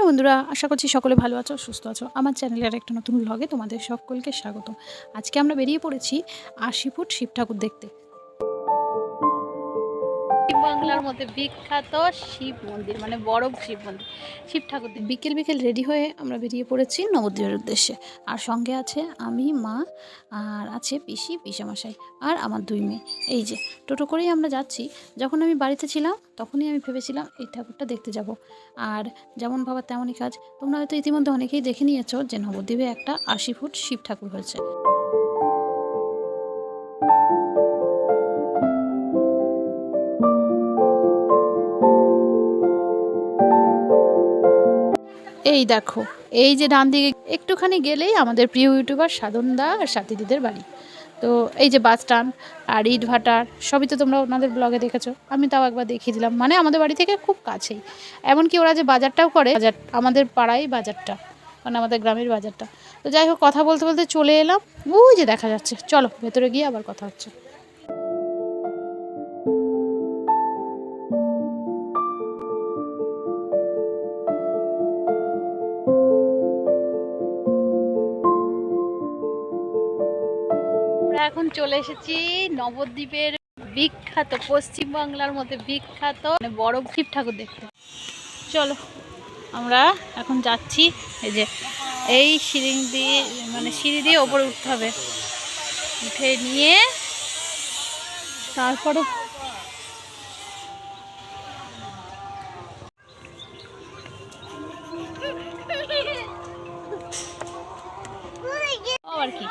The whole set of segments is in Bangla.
বন্ধুরা, আশা করছি সকলে ভালো আছো, সুস্থ আছো। আমার চ্যানেলের একটা নতুন ব্লগে তোমাদের সকলকে স্বাগত। আজকে আমরা বেরিয়ে পড়েছি ৮০ ফুট শিব ঠাকুর দেখতে। বাংলার মধ্যে বিখ্যাত শিব মন্দির, মানে বড় শিব মন্দির, শিব ঠাকুর। বিকেল বিকেল রেডি হয়ে আমরা বেরিয়ে পড়েছি নবদ্বীপের উদ্দেশ্যে। আর সঙ্গে আছে আমি, মা, আর আছে পিসি, পিসামশাই আর আমার 2 মেয়ে। এই যে টোটো করেই আমরা যাচ্ছি। যখন আমি বাড়িতে ছিলাম তখনই আমি ভেবেছিলাম এই ঠাকুরটা দেখতে যাব। আর যেমন ভাবা তেমনই কাজ। তোমরা হয়তো ইতিমধ্যে অনেকেই দেখে নিয়েছো যে নবদ্বীপে একটা ৮০ ফুট শিব ঠাকুর হয়েছে। এই দেখো, এই যে ডান দিকে একটুখানি গেলেই আমাদের প্রিয় ইউটিউবার সাধনদা আর সাথীদিদের বাড়ি। তো এই যে বাস স্ট্যান্ড আর ইট ভাটার সবই তো তোমরা ওনাদের ব্লগে দেখেছো। আমি তাও একবার দেখিয়ে দিলাম, মানে আমাদের বাড়ি থেকে খুব কাছেই। এমনকি ওরা যে বাজারটাও করে, বাজার আমাদের পাড়ায় বাজারটা, মানে আমাদের গ্রামের বাজারটা। তো যাই হোক, কথা বলতে বলতে চলে এলাম। ওই যে দেখা যাচ্ছে, চলো ভেতরে গিয়ে আবার কথা হচ্ছে। আমরা এখন চলে এসেছি নবদ্বীপের বিখ্যাত, পশ্চিমবাংলার মধ্যে বিখ্যাত মানে বড় শিব ঠাকুর দেখতে। চলো আমরা এখন যাচ্ছি। এই যে এই সিঁড়ি দিয়ে, মানে সিঁড়ি দিয়ে ওপরে উঠতে হবে। উঠে নিয়ে তারপরে আর কি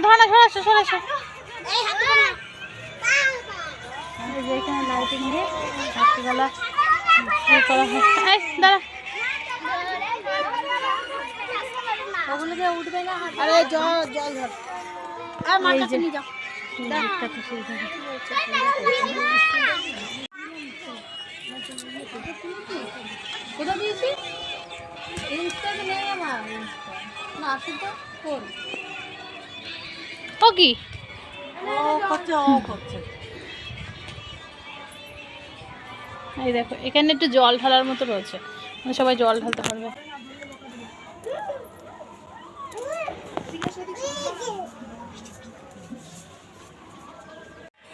ধরে না সরে এখানে লাইটিং দিয়ে রাত্রিবেলা করা হয়। দাঁড়া, ওগুলো দিয়ে উঠবে না। আরে জল ধর, কোথা দিয়েছি ও কি এই দেখো, এখানে একটু জল ঢালার মতো রয়েছে, মানে সবাই জল ঢালতে পারবে।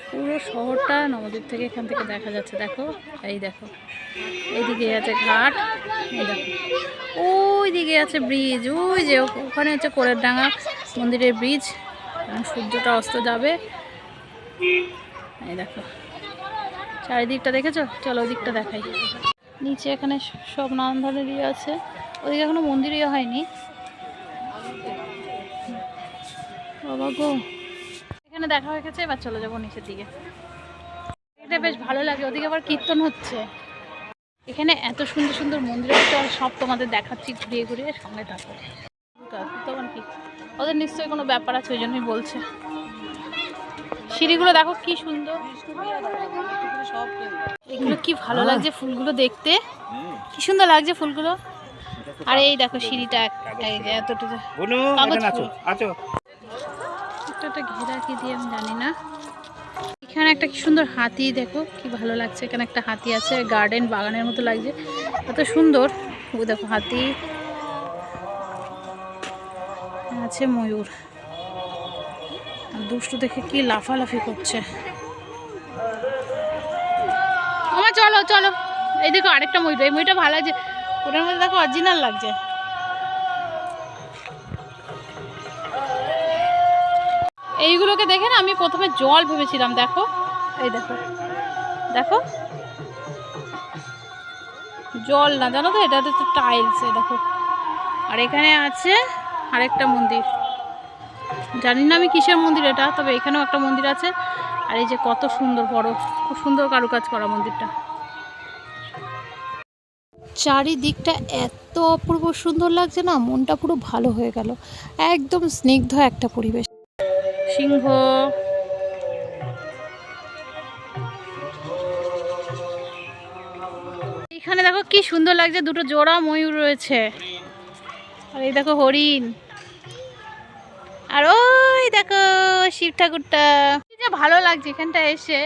পুরো শহরটা নবদ্বীপ থেকে এখান থেকে দেখা যাচ্ছে। দেখো, এই দেখো, এইদিকে আছে ঘাট, এই দেখো ওই দিকে আছে ব্রিজ, ওই যে ওখানে হচ্ছে কোরের ডাঙ্গা মন্দিরের ব্রিজ। সূর্যটা অস্ত যাবে। এই দেখো চারিদিকটা দেখেছো, চলো ওই দিকটা দেখাই। নিচে এখানে সব নানান ধরনের ইয়ে আছে। ওদিকে এখনো মন্দির ইয়ে হয়নি। বাবা গো, এখানে দেখা হয়ে গেছে, এবার চলে যাবো নিচের দিকে। এটা বেশ ভালো লাগে, ওদিকে আবার কীর্তন হচ্ছে। এখানে এত সুন্দর সুন্দর মন্দির আছে, সব তোমাদের দেখাচ্ছি ঘুরিয়ে ঘুরিয়ে, সঙ্গে থাকো। তখন কি ওদের নিশ্চয়ই কোনো ব্যাপার আছে, ওই জন্যই বলছে। সিঁড়িগুলো দেখো কি সুন্দর, এগুলো কি ভালো লাগছে ফুলগুলো দেখতে, কি সুন্দর লাগছে ফুলগুলো। আর এই দেখো সিঁড়িটা এতটা একটা ঘেরা কি দিয়ে আমি জানি না। এখানে একটা কি সুন্দর হাতি, দেখো কি ভালো লাগছে। এখানে একটা হাতি আছে, গার্ডেন বাগানের মতো লাগছে, এত সুন্দর। ও দেখো হাতি আছে, ময়ূর দুষ্টু দেখে কি লাফালাফি করছে। আমার চলো চলো, এই দেখো আরেকটা ময়ূর, এই ময়ূরটা ভালো লাগছে, ওটার মধ্যে দেখো অরিজিনাল লাগছে। এইগুলোকে দেখে না আমি প্রথমে জল ভেবেছিলাম। দেখো, এই দেখো দেখো, জল না, জানো তো, এটা হচ্ছে টাইলস। এই দেখো, আর এখানে আছে আরেকটা মন্দির, জানি না আমি কিসের মন্দির এটা, তবে এখানেও একটা মন্দির আছে। আর এই যে কত সুন্দর বড়, খুব সুন্দর কারুকাজ করা মন্দিরটা। চারিদিকটা এত অপূর্ব সুন্দর লাগছে না, মনটা পুরো ভালো হয়ে গেল। একদম স্নিগ্ধ একটা পরিবেশ। সিংহ, এখানে দেখো কি সুন্দর লাগছে, দুটো জোড়া ময়ূর রয়েছে। আর এই দেখো হরিণ, আর ওই দেখো শিব ঠাকুরটা। ভালো লাগছে এখানটা এসে,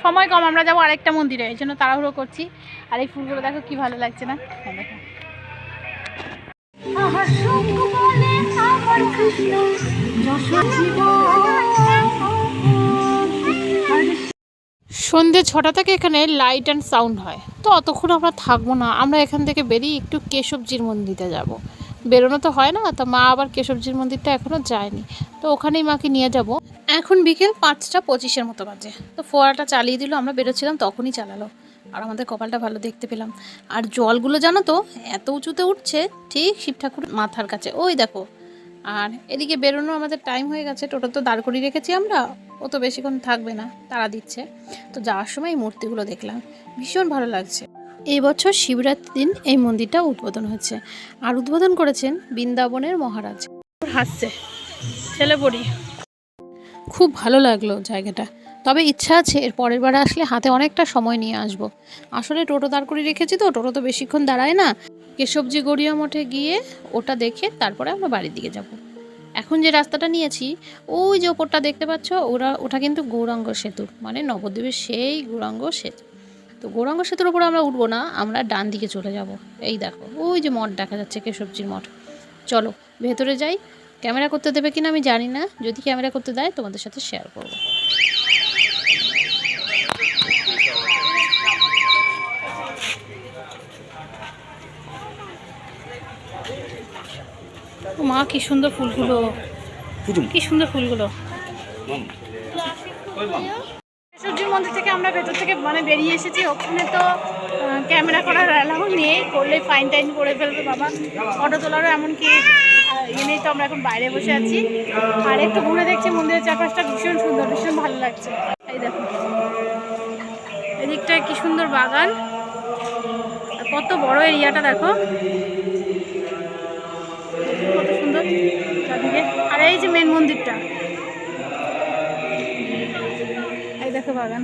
সময় কম, আমরা যাবো আরেকটা মন্দিরে, এই জন্য তাড়াহুড়ো করছি। আর এই ফুলগুলো দেখো কি ভালো লাগছে না, দেখো। সন্ধ্যে 6টা থেকে এখানে লাইট অ্যান্ড সাউন্ড হয়, তো অতক্ষণ আমরা থাকবো না, আমরা এখান থেকে বেরিয়ে একটু কেশবজির মন্দিরে যাব। বেরোনো তো হয় না, তো মা আবার কেশবজির মন্দিরটা এখনও যায়নি, তো ওখানেই মাকে নিয়ে যাব। এখন বিকেল 5:25 মতো বাজে, তো ফোয়ারাটা চালিয়ে দিল, আমরা বেরোচ্ছিলাম তখনই চালালো। আর আমাদের কপালটা ভালো দেখতে পেলাম। আর জলগুলো জানো তো এত উঁচুতে উঠছে, ঠিক শিব ঠাকুর মাথার কাছে, ওই দেখো। আর এদিকে বেরোনো আমাদের টাইম হয়ে গেছে, টোটো তো দাঁড় করিয়ে রেখেছি আমরা, ও তো বেশিক্ষণ থাকবে না, তারা দিচ্ছে। তো যাওয়ার সময় এই মূর্তিগুলো দেখলাম, ভীষণ ভালো লাগছে। এই বছর শিবরাত্রির দিন এই মন্দিরটা উদ্বোধন হয়েছে, আর উদ্বোধন করেছেন বৃন্দাবনের মহারাজ। হাসছে ছেলে পড়ি, খুব ভালো লাগলো জায়গাটা। তবে ইচ্ছা আছে এর পরের বার আসলে হাতে অনেকটা সময় নিয়ে আসব। আসলে টোটো দাঁড় করে রেখেছি, তো টোটো তো বেশিক্ষণ দাঁড়ায় না। কেশবজি গড়িয়া মঠে গিয়ে ওটা দেখে তারপরে আমরা বাড়ির দিকে যাব। এখন যে রাস্তাটা নিয়েছি, ওই যে ওপরটা দেখতে পাচ্ছ, ওটা কিন্তু গৌরাঙ্গ সেতু, মানে নবদ্বীপের সেই গৌরাঙ্গ সেতু। তো গৌরাঙ্গ সেতুর ওপরে আমরা উঠবো না, আমরা ডান দিকে চলে যাব। এই দেখো ওই যে মঠ দেখা যাচ্ছে, কেশবজির মঠ। চলো ভেতরে যাই। ক্যামেরা করতে দেবে কিনা আমি জানি না, যদি ক্যামেরা করতে দেয় তোমাদের সাথে শেয়ার করব। মা কি সুন্দর ফুলগুলো, কি সুন্দর ফুলগুলো। সূর্যের মন্দির থেকে আমরা ভেতর থেকে মানে বেরিয়ে এসেছি, ওখানে তো ক্যামেরা করার অ্যালাউ নেই, করলে ফাইন টাইন করে ফেলবে বাবা, ফটো তোলারও এমনকি নেই। তো আমরা এখন বাইরে বসে আছি আর একটু ঘুরে দেখছি মন্দিরের চারপাশটা, ভীষণ সুন্দর, ভীষণ ভালো লাগছে। এই দেখো এদিকটায় কি সুন্দর বাগান, কত বড় এরিয়াটা দেখো, কত সুন্দর চারদিকে। আর এই যে মেন মন্দিরটা, এই দেখো বাগান।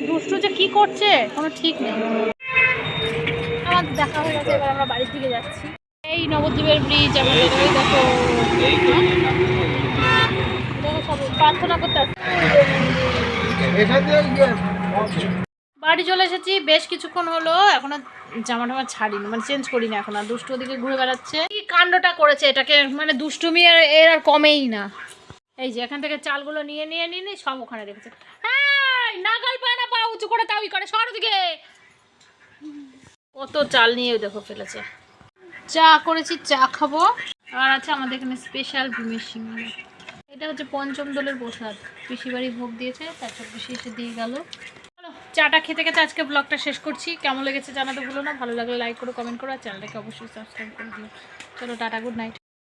দুষ্টু যে কি করছে কোনো ঠিক নেই। আমার দেখা হয়ে গেছে, এবার আমরা বাড়ির দিকে যাচ্ছি। এই নবদ্বীপের ব্রিজ আমাদের, ওই দেখো দেখো সব প্রার্থনা করতে আসছে। বাড়ি চলে এসেছি, বেশ কিছুক্ষণ হলো, এখনো জামা টামা ছাড়িনি, মানে চেঞ্জ করিনি এখন। আর দুষ্টু ওদিকে ঘুরে বেড়াচ্ছে, কি কাণ্ডটা করেছে এটাকে, মানে দুষ্টুমি আর এর আর কমেই না। এই যে এখান থেকে চালগুলো নিয়ে নিয়ে নিয়ে সব ওখানে রেখেছে। হ্যাঁ নাগাল পায় না, পা উঁচু করে তাও করে, সর দিকে। কত চাল নিয়ে দেখো ফেলেছে। চা করেছি, চা খাবো। আর আছে আমাদের এখানে স্পেশাল ডিমের সিঙ্গারা। এটা হচ্ছে পঞ্চম দোলের প্রসাদ, পিসি বাড়ি ভোগ দিয়েছে, তারপর পিসি এসে দিয়ে গেল। চলো চাটা খেতে খেতে আজকে ব্লগটা শেষ করছি। কেমন লেগেছে জানাতে ভুলো না, ভালো লাগলে লাইক করো, কমেন্ট করো, আর চ্যানেলটাকে অবশ্যই সাবস্ক্রাইব করে দিও। চলো টাটা, গুড নাইট।